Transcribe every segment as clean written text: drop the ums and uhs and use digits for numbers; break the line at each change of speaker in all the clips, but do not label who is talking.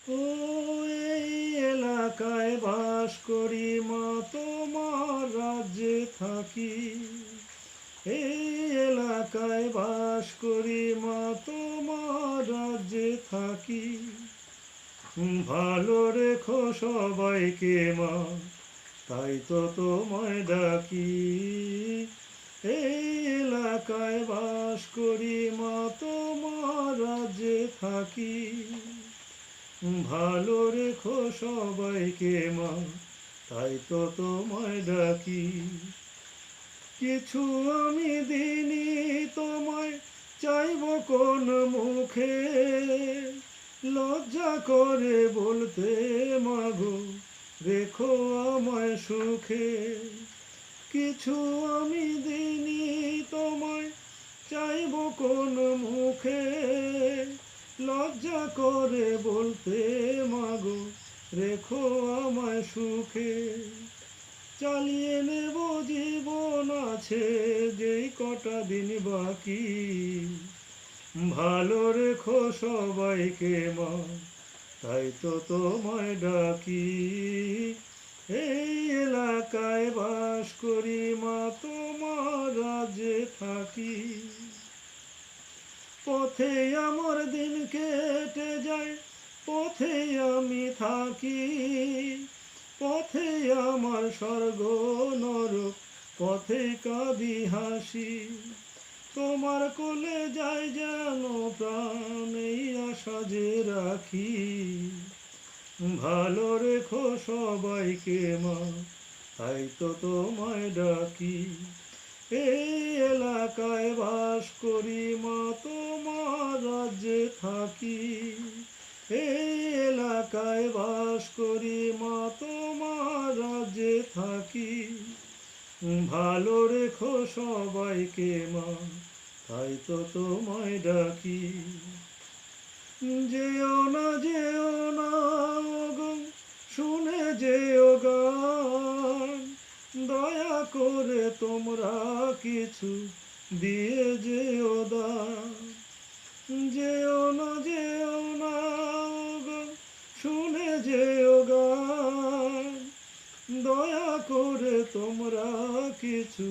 ও এই এলাকায় বাস করি মা, তোমার রাজ্যে থাকি। এই এলাকায় বাস করি মা, তোমার রাজ্যে থাকি। ভালো রেখো সবাইকে মা, তাই তো তোমায় ডাকি। এই এলাকায় বাস করি মা, তোমার রাজ্যে থাকি। ভালো রেখো সবাইকে মা, তাই তো তোমায় ডাকি। কিছু আমি দিনি তোমায়, চাইব কোন মুখে? লজ্জা করে বলতে মাগো, রেখো আমায় সুখে। কিছু আমি দিনি তোমায়, চাইব কোন মুখে? লজ্জা করে বলতে মাগো, রেখো আমায় সুখে। চালিয়ে নেব জীবন আছে যেই কটা দিন বাকি। ভালো রেখো সবাইকে মা, তাই তো তোমায় ডাকি। এই এলাকায় বাস করি মা, তোমার রাজ্যে থাকি। পথে আমার দিন কেটে যায়, পথে আমি থাকি। পথে আমার স্বর্গ নরক, পথে কাঁদি হাসি। তোমার কোলে যাই যেন প্রাণ, এই আশা যে রাখি। ভালো রেখো সবাইকে মা, তাই তো তোমায় ডাকি। এই এলাকায় বাস করি মা, তোমার রাজ্যে থাকি। এই এলাকায় বাস করি মা, তোমার রাজ্যে থাকি। ভালো রেখো সবাইকে মা, তাই তো তোমায় ডাকি। যেও না যেও না গো, শুনে যেও গান। দয়া করে তোমরা কিছু দিয়ে যেও দান। যেও না গো, শুনে যেও গান। দয়া করে তোমরা কিছু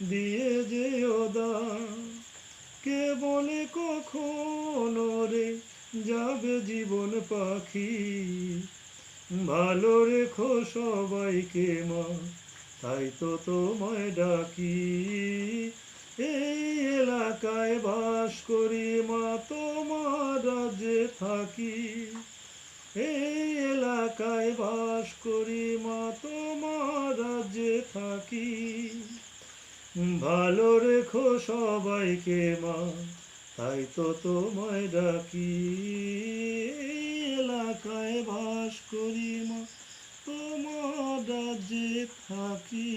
দিয়ে যেও দান। কে বলে কখনো রে যাবে জীবন পাখি। ভালো রেখো সবাইকে মা, তাই তো তোমায় ডাকি। এই এলাকায় বাস করি মা, তোমার রাজ্যে থাকি। এই এলাকায় বাস করি মা, তোমার রাজ্যে থাকি। ভালো রেখো সবাইকে মা, তাই তো তোমায় ডাকি। এই এলাকায় বাস করি মা, তোমার রাজ্যে থাকি।